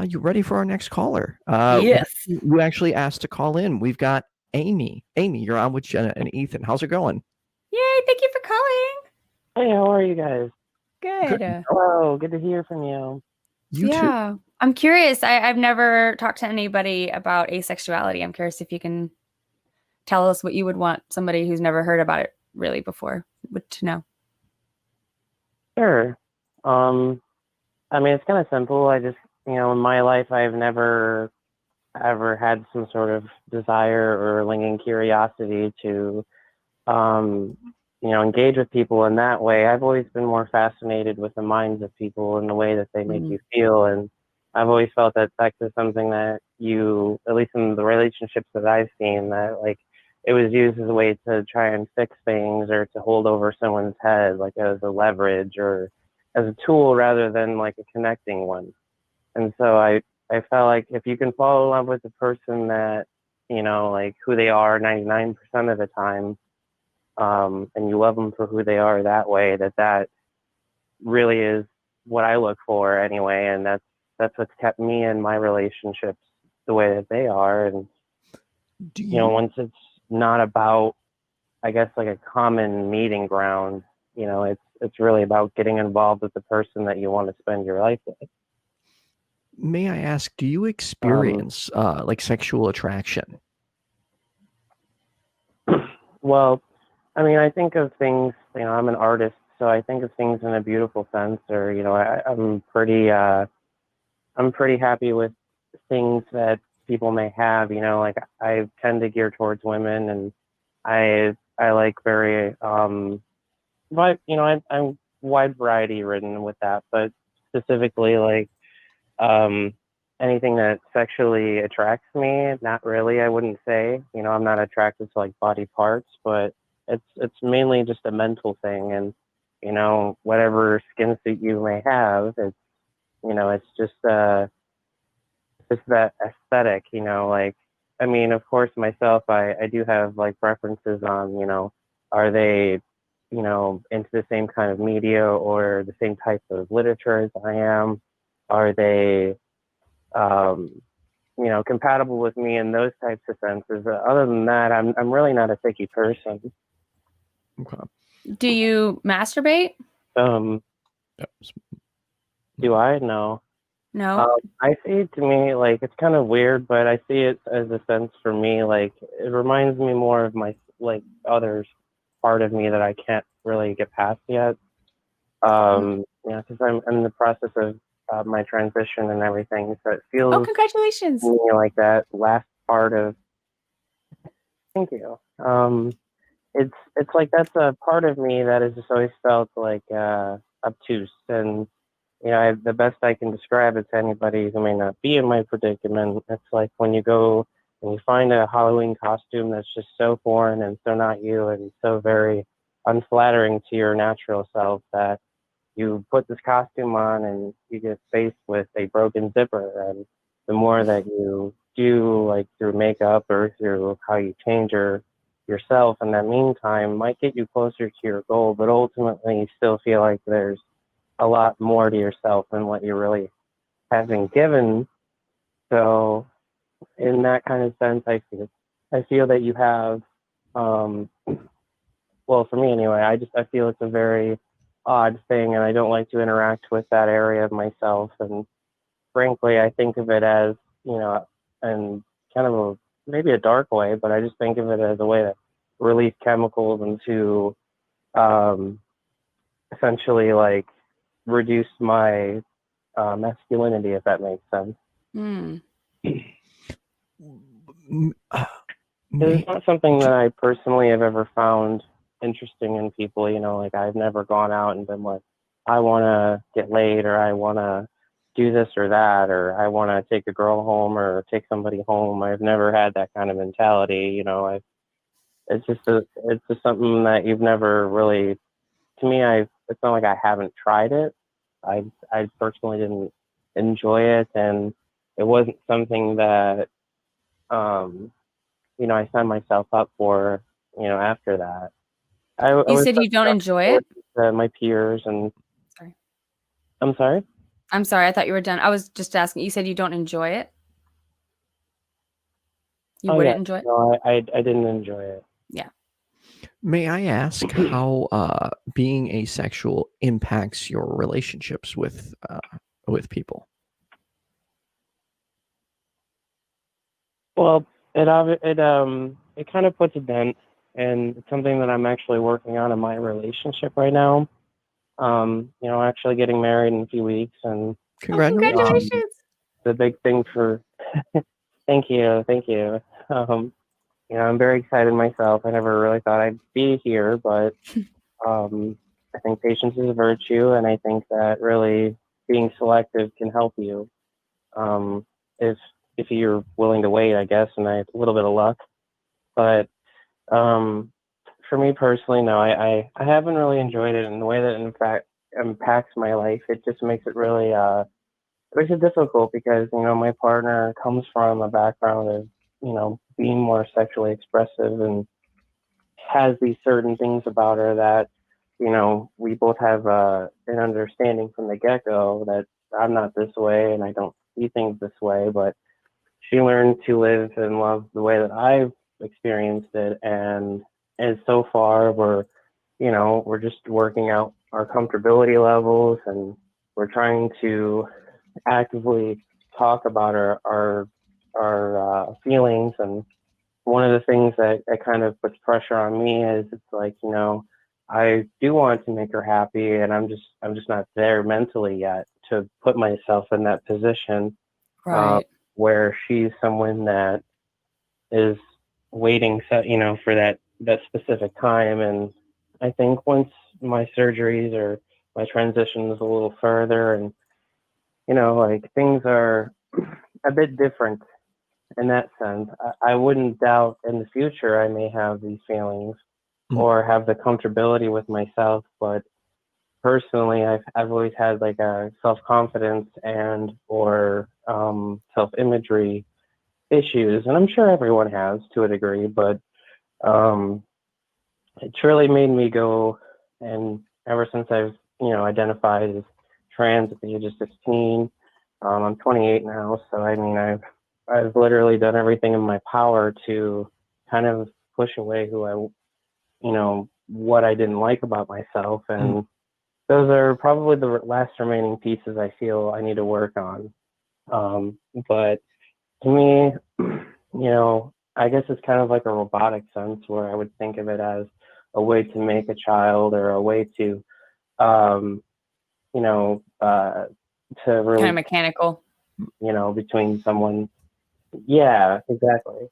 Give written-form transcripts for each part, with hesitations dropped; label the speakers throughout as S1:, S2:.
S1: You ready for our next caller?
S2: Yes.
S1: You actually asked to call in. We've got Amy. Amy, you're on with Jenna and Ethan. How's it going?
S2: Yay, thank you for calling.
S3: Hey, how are you guys?
S2: Good.
S3: Hello, good to hear from you.
S1: You too.
S2: Yeah. I'm curious. I've never talked to anybody about asexuality. I'm curious if you can tell us what you would want somebody who's never heard about it really before to know.
S3: Sure. I mean, it's kind of simple. I just, in my life, I've never ever had some sort of desire or lingering curiosity to, engage with people in that way. I've always been more fascinated with the minds of people and the way that they make you feel. And I've always felt that sex is something that you, at least in the relationships that I've seen, that like it was used as a way to try and fix things or to hold over someone's head, like as a leverage or as a tool rather than like a connecting one. And so I felt like if you can fall in love with the person that, like who they are 99% of the time, and you love them for who they are that way, that really is what I look for anyway. And that's what's kept me in my relationships the way that they are. And, once it's not about, I guess, like a common meeting ground, it's really about getting involved with the person that you want to spend your life with.
S1: May I ask, do you experience like sexual attraction?
S3: Well, I mean, I think of things, I'm an artist, so I think of things in a beautiful sense, or, I'm pretty happy with things that people may have, like I tend to gear towards women, and I like very, but, I'm wide variety ridden with that, but specifically like, anything that sexually attracts me, not really, I wouldn't say. I'm not attracted to like body parts, but it's mainly just a mental thing. And, whatever skin suit you may have, it's just that aesthetic, like, I mean, of course, myself, I do have like preferences on, are they, into the same kind of media or the same type of literature as I am? Are they, compatible with me in those types of senses? Other than that, I'm really not a picky person.
S1: Okay.
S2: Do you masturbate?
S3: Do I? No.
S2: No.
S3: I see it, to me, like, it's kind of weird, but I see it as a sense for me, like, it reminds me more of my, like, others part of me that I can't really get past yet. Because I'm in the process of my transition and everything, so it feels
S2: congratulations.
S3: to me like that last part of, thank you. It's like that's a part of me that has just always felt like obtuse, and the best I can describe it to anybody who may not be in my predicament, it's like when you go and you find a Halloween costume that's just so foreign and so not you and so very unflattering to your natural self that you put this costume on and you get faced with a broken zipper. And the more that you do, like through makeup or through how you change yourself in that meantime, might get you closer to your goal, but ultimately you still feel like there's a lot more to yourself than what you really have been given. So in that kind of sense, I feel that you have, well, for me anyway, I feel it's a very odd thing, and I don't like to interact with that area of myself. And frankly, I think of it as, and kind of maybe a dark way, but I just think of it as a way to release chemicals and to essentially like reduce my masculinity, if that makes sense. It's not something that I personally have ever found interesting in people, like I've never gone out and been like, I want to get laid, or I want to do this or that, or I want to take a girl home or take somebody home. I've never had that kind of mentality, it's just something that you've never really, to me, it's not like I haven't tried it. I personally didn't enjoy it, and it wasn't something that, I signed myself up for, after that.
S2: You said you don't enjoy it?
S3: My peers and...
S2: Sorry.
S3: I'm sorry?
S2: I'm sorry, I thought you were done. I was just asking. You said you don't enjoy it. You wouldn't enjoy it?
S3: No, I didn't enjoy it.
S2: Yeah.
S1: May I ask how being asexual impacts your relationships with people?
S3: Well, it kind of puts a dent, and it's something that I'm actually working on in my relationship right now. Actually getting married in a few weeks, and
S1: Congratulations.
S3: the big thing for thank you. I'm very excited myself. I never really thought I'd be here, but I think patience is a virtue, and I think that really being selective can help you. Um, if if you're willing to wait, I guess, and I have a little bit of luck. But um, for me personally, no, I haven't really enjoyed it in the way that in fact impacts my life. It just makes it really it makes it difficult because my partner comes from a background of being more sexually expressive and has these certain things about her that we both have an understanding from the get-go that I'm not this way and I don't see things this way, but she learned to live and love the way that I've experienced it, and so far we're just working out our comfortability levels, and we're trying to actively talk about our feelings. And one of the things that kind of puts pressure on me is it's like, I do want to make her happy, and I'm just not there mentally yet to put myself in that position.
S2: Right.
S3: Where she's someone that is waiting, for that specific time. And I think once my surgeries or my transition is a little further, and like things are a bit different in that sense, I wouldn't doubt in the future I may have these feelings or have the comfortability with myself. But personally, I've always had like a self-confidence and or self-imagery issues, and I'm sure everyone has to a degree, but it's really made me go, and ever since I've identified as trans at the age of 16, I'm 28 now, so I mean I've literally done everything in my power to kind of push away what I didn't like about myself, and those are probably the last remaining pieces I feel I need to work on. But to me, I guess it's kind of like a robotic sense where I would think of it as a way to make a child or a way to, to really
S2: Kind of mechanical.
S3: between someone. Yeah, exactly.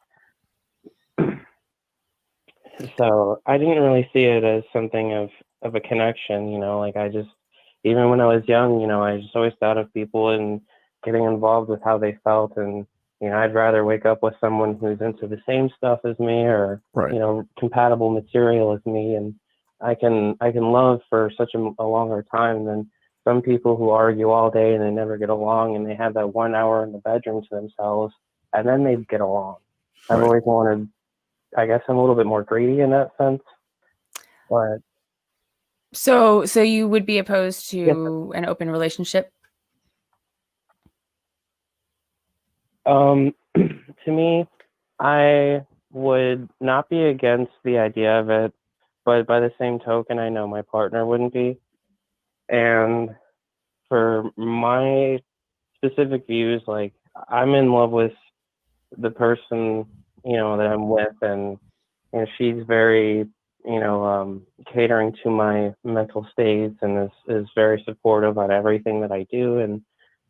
S3: So I didn't really see it as something of a connection, like even when I was young, I just always thought of people and getting involved with how they felt. And, I'd rather wake up with someone who's into the same stuff as me or,
S1: Right.
S3: Compatible material as me. And I can love for such a longer time than some people who argue all day and they never get along, and they have that 1 hour in the bedroom to themselves and then they get along. I've
S1: Right.
S3: always wanted, I guess I'm a little bit more greedy in that sense, but
S2: So you would be opposed to an open relationship?
S3: to me, I would not be against the idea of it, but by the same token, I know my partner wouldn't be. And for my specific views, like I'm in love with the person, that I'm with, and she's very, catering to my mental states and is very supportive on everything that I do. And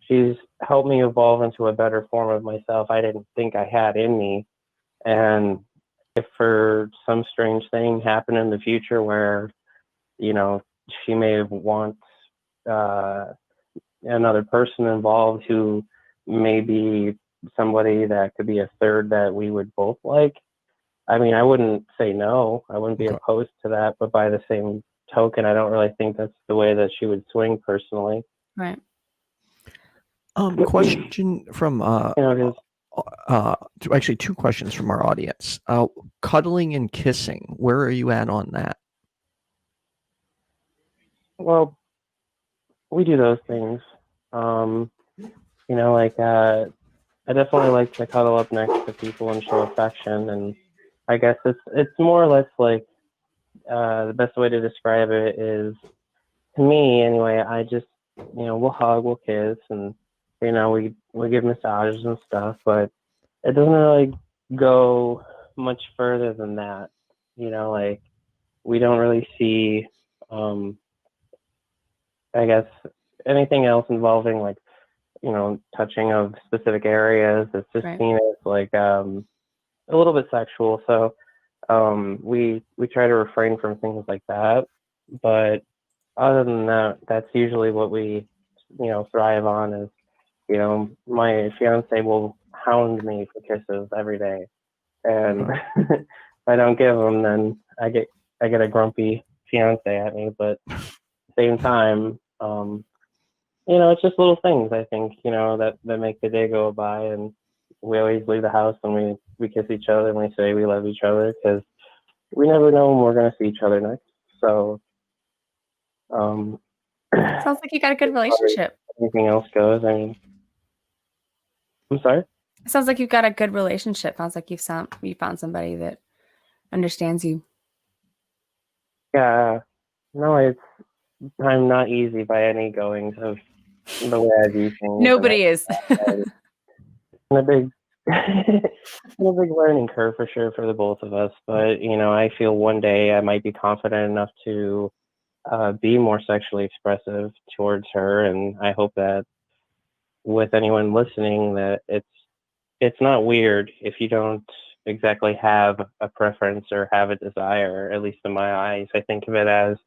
S3: she's helped me evolve into a better form of myself I didn't think I had in me. And if for some strange thing happened in the future where, she may want uh, another person involved who may be somebody that could be a third that we would both like, I mean, I wouldn't say no. I wouldn't be
S1: Okay.
S3: opposed to that. But by the same token, I don't really think that's the way that she would swing personally.
S2: Right.
S1: Question from actually two questions from our audience. Cuddling and kissing, where are you at on that?
S3: Well, we do those things. You know, like I definitely like to cuddle up next to people and show affection, and I guess it's more or less like the best way to describe it is, to me anyway, I just, you know, we'll hug, we'll kiss, and you know, we give massages and stuff, but it doesn't really go much further than that. You know, like we don't really see, I guess, anything else involving like, you know, touching of specific areas. It's just
S2: Right.
S3: seen as like a little bit sexual. So we try to refrain from things like that. But other than that, that's usually what we, you know, thrive on. Is, you know, my fiance will hound me for kisses every day, and if I don't give them, then I get a grumpy fiance at me. But at the same time, you know, it's just little things, I think, you know, that make the day go by, and we always leave the house and we kiss each other and we say we love each other, because we never know when we're going to see each other next. So,
S2: Sounds like you got a good relationship.
S3: anything else goes. I mean, I'm sorry.
S2: It sounds like you've got a good relationship. Sounds like you found somebody that understands you.
S3: Yeah, no, I'm not easy by any goings of the way I do things.
S2: Nobody is.
S3: It's a big, it's a big learning curve for sure for the both of us. But you know, I feel one day I might be confident enough to be more sexually expressive towards her, and I hope that with anyone listening, that it's not weird if you don't exactly have a preference or have a desire. At least in my eyes, I think of it as,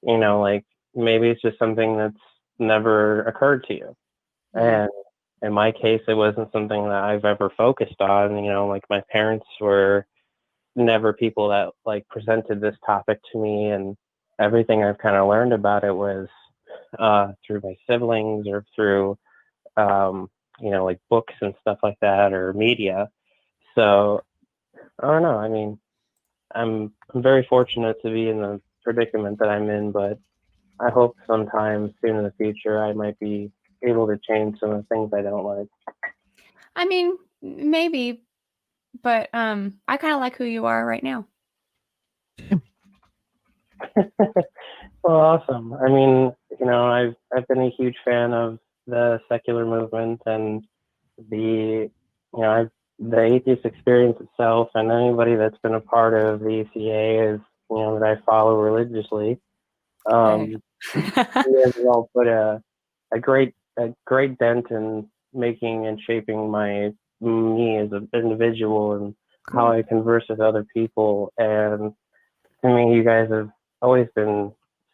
S3: you know, like maybe it's just something that's never occurred to you. And in my case, it wasn't something that I've ever focused on. You know, like my parents were never people that like presented this topic to me, and everything I've kind of learned about it was through my siblings or through you know, like books and stuff like that, or media. So I don't know. I mean, I'm very fortunate to be in the predicament that I'm in, but I hope sometime soon in the future I might be able to change some of the things I don't like.
S2: I mean, maybe, but I kind of like who you are right now.
S3: Well, awesome. I mean, you know, I've been a huge fan of the secular movement and the, you know, the atheist experience itself, and anybody that's been a part of the ACA is, you know, that I follow religiously.
S2: Right.
S3: You guys have all put a great dent in making and shaping me as an individual and how I converse with other people. And to me, you guys have always been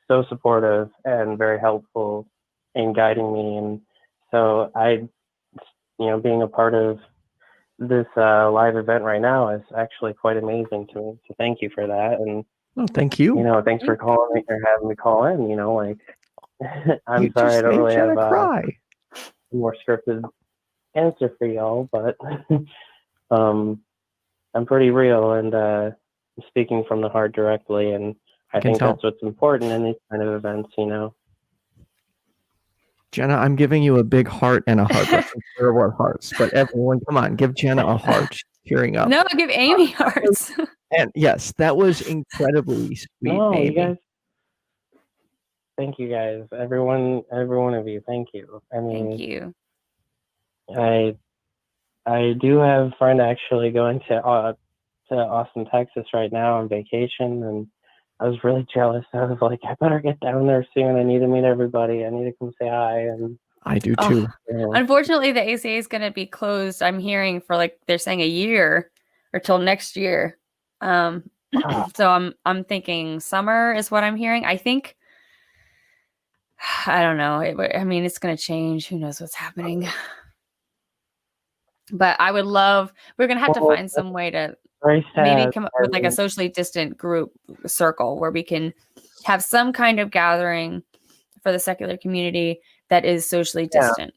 S3: so supportive and very helpful in guiding me. And so you know, being a part of this live event right now is actually quite amazing to me. So thank you for that. And
S1: Oh, thank you.
S3: you know, thanks for calling me or having me call in. You know, like I'm
S1: You
S3: sorry
S1: just
S3: I don't
S1: made
S3: really
S1: Jenna
S3: have
S1: cry.
S3: a more scripted answer for y'all, but I'm pretty real, and I'm speaking from the heart directly, and I
S1: can
S3: think
S1: tell.
S3: that's what's important in these kind of events, you know.
S1: Jenna, I'm giving you a big heart and a heart. That's terrible at hearts, but everyone, come on, give Jenna a heart. She's tearing up.
S2: No, give Amy hearts.
S1: And yes, that was incredibly sweet,
S3: No,
S1: Amy.
S3: you guys. Thank you guys, every one of you. Thank you. I mean,
S2: Thank you.
S3: I do have a friend actually going to Austin, Texas right now on vacation, and I was really jealous. I was like, I better get down there soon. I need to meet everybody. I need to come say hi. And
S1: I do too.
S2: Unfortunately, the ACA is going to be closed. I'm hearing for like they're saying a year or till next year. So I'm thinking summer is what I'm hearing. I think I don't know. I mean, it's going to change. Who knows what's happening? But I would love. We're going to have to find some way to maybe come up with like a socially distant group circle where we can have some kind of gathering for the secular community that is socially distant.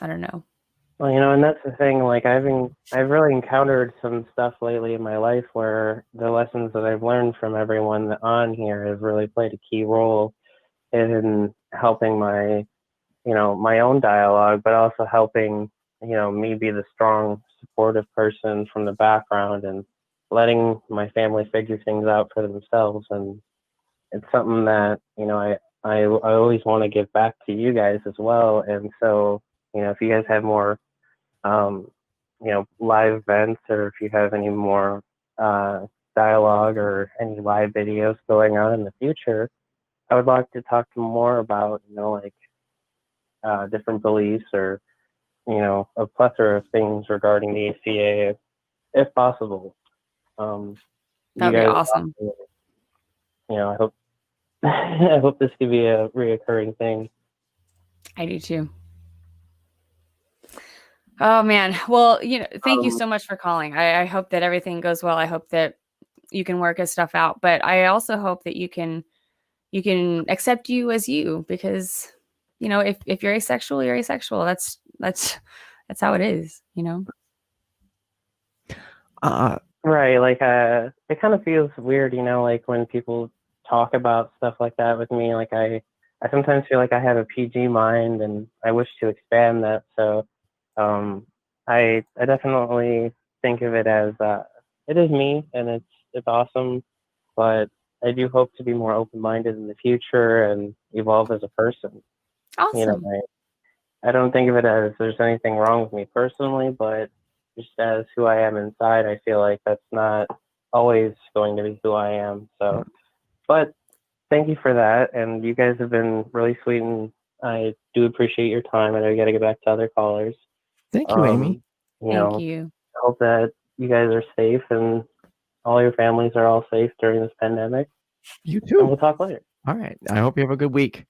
S2: I don't know.
S3: Well, you know, and that's the thing. Like, I've really encountered some stuff lately in my life where the lessons that I've learned from everyone on here have really played a key role in helping my, my own dialogue, but also helping, me be the strong, supportive person from the background and letting my family figure things out for themselves. And it's something that, I always want to give back to you guys as well. And so, if you guys have more, live events, or if you have any more dialogue or any live videos going on in the future, I would like to talk more about, different beliefs, or, a plethora of things regarding the ACA, if possible.
S2: That'd be awesome.
S3: I hope I hope this could be a reoccurring thing.
S2: I do too. Oh man. Well, thank you so much for calling. I hope that everything goes well. I hope that you can work his stuff out, but I also hope that you can accept you as you, because if you're asexual, you're asexual. That's how it is,
S3: Right. Like, it kind of feels weird, like when people talk about stuff like that with me. Like, I sometimes feel like I have a PG mind, and I wish to expand that. So, I definitely think of it as, it is me, and it's awesome, but I do hope to be more open-minded in the future and evolve as a person.
S2: Awesome.
S3: I don't think of it as there's anything wrong with me personally, but just as who I am inside, I feel like that's not always going to be who I am. So, but thank you for that. And you guys have been really sweet, and I do appreciate your time. I know you got to get back to other callers.
S1: Thank you, Amy.
S2: Thank you.
S3: I hope that you guys are safe and all your families are all safe during this pandemic.
S1: You too.
S3: And we'll talk later.
S1: All right. I hope you have a good week.